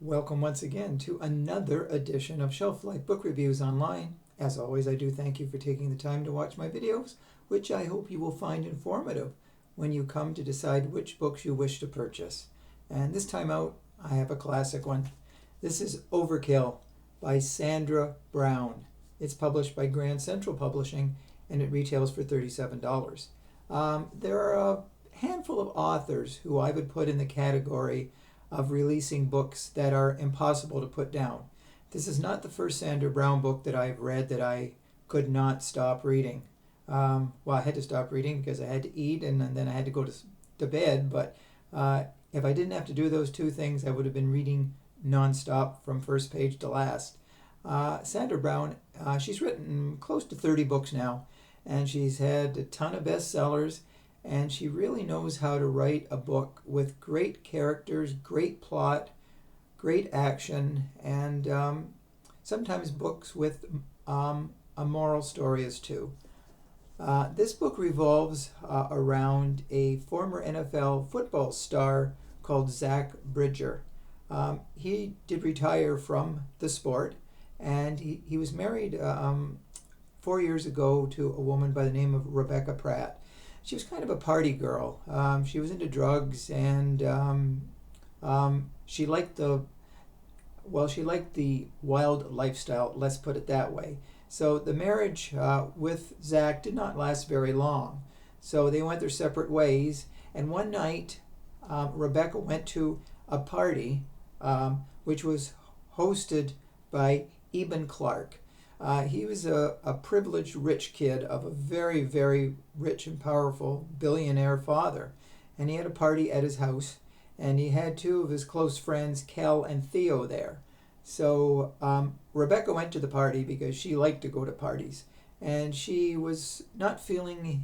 Welcome once again to another edition of Shelf Life Book Reviews Online. As always, I do thank you for taking the time to watch my videos, which I hope you will find informative when you come to decide which books you wish to purchase. And this time out, I have a classic one. This is Overkill by Sandra Brown. It's published by Grand Central Publishing, and it retails for $37. There are a handful of authors who I would put in the category of releasing books that are impossible to put down. This is not the first Sandra Brown book that I've read that I could not stop reading. I had to stop reading because I had to eat and then I had to go to bed, but if I didn't have to do those two things, I would have been reading nonstop from first page to last. Sandra Brown, she's written close to 30 books now, and she's had a ton of bestsellers. And she really knows how to write a book with great characters, great plot, great action, and sometimes books with a moral story as too. This book revolves around a former NFL football star called Zach Bridger. He did retire from the sport, and he was married 4 years ago to a woman by the name of Rebecca Pratt. She was kind of a party girl. She was into drugs, and she liked the wild lifestyle. Let's put it that way. So the marriage with Zach did not last very long. So they went their separate ways. And one night, Rebecca went to a party which was hosted by Eben Clark. He was a privileged rich kid of a very, very rich and powerful billionaire father. And he had a party at his house, and he had two of his close friends, Kel and Theo, there. So Rebecca went to the party because she liked to go to parties. And she was not feeling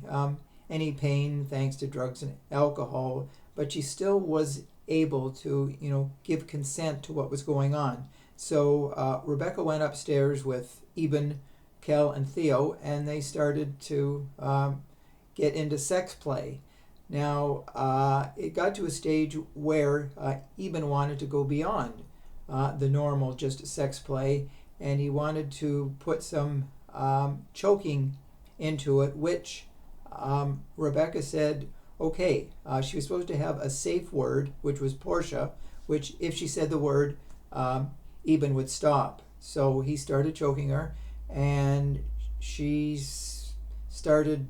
any pain thanks to drugs and alcohol, but she still was able to, give consent to what was going on. So Rebecca went upstairs with Eben, Kel, and Theo, and they started to get into sex play. Now, it got to a stage where Eben wanted to go beyond the normal just sex play, and he wanted to put some choking into it, which Rebecca said, okay. She was supposed to have a safe word, which was Portia, which if she said the word, Eben would stop. So he started choking her, and she started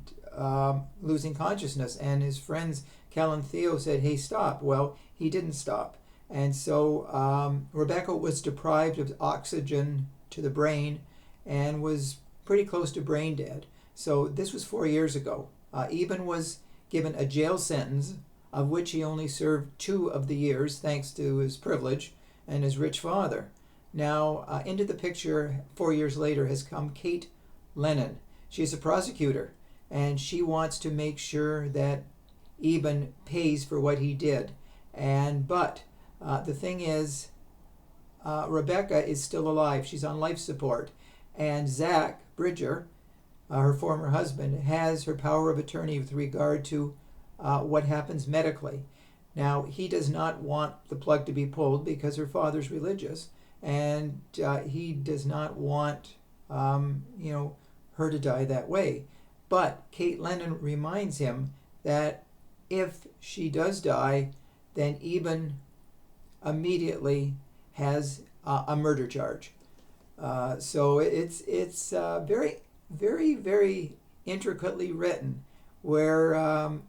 losing consciousness. And his friends, Cal and Theo, said, hey, stop. Well, he didn't stop. And so Rebecca was deprived of oxygen to the brain and was pretty close to brain dead. So this was 4 years ago. Eben was given a jail sentence, of which he only served 2 of the years, thanks to his privilege and his rich father. Now, into the picture 4 years later has come Kate Lennon. She's a prosecutor, and she wants to make sure that Eben pays for what he did. But the thing is, Rebecca is still alive. She's on life support. And Zach Bridger, her former husband, has her power of attorney with regard to what happens medically. Now, he does not want the plug to be pulled because her father's religious, and he does not want her to die that way. But Kate Lennon reminds him that if she does die, then Eben immediately has a murder charge. So it's very, very, very intricately written, where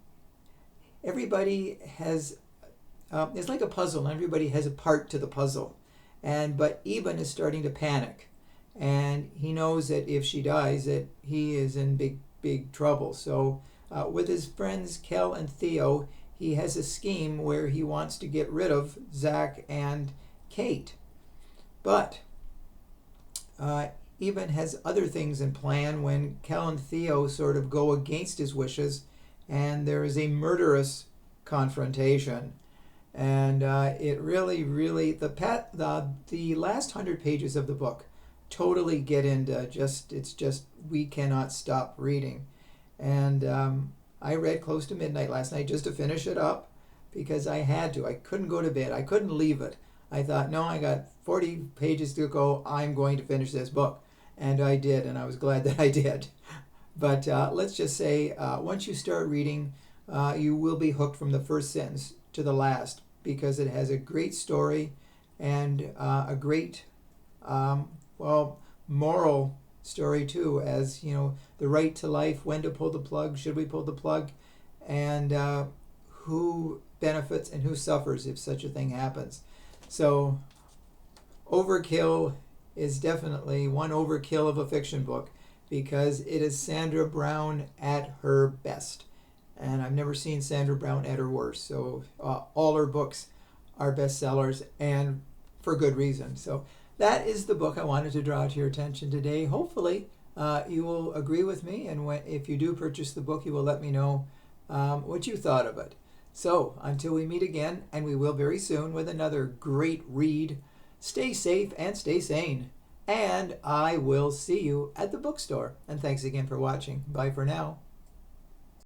everybody has it's like a puzzle, and everybody has a part to the puzzle. But Eben is starting to panic, and he knows that if she dies, that he is in big, big trouble. So with his friends Kel and Theo, he has a scheme where he wants to get rid of Zach and Kate. But Eben has other things in plan when Kel and Theo sort of go against his wishes, and there is a murderous confrontation. And it really, really, the last 100 pages of the book totally get into it's just, we cannot stop reading. And I read close to midnight last night just to finish it up because I had to. I couldn't go to bed. I couldn't leave it. I thought, no, I got 40 pages to go. I'm going to finish this book. And I did, and I was glad that I did. But let's just say once you start reading, you will be hooked from the first sentence to the last, because it has a great story and a great, moral story too, as you know, the right to life, when to pull the plug, should we pull the plug, and who benefits and who suffers if such a thing happens. So Overkill is definitely one overkill of a fiction book, because it is Sandra Brown at her best. And I've never seen Sandra Brown at her worst. So all her books are bestsellers, and for good reason. So that is the book I wanted to draw to your attention today. Hopefully you will agree with me, and if you do purchase the book, you will let me know what you thought of it. So until we meet again, and we will very soon with another great read, stay safe and stay sane. And I will see you at the bookstore. And thanks again for watching. Bye for now.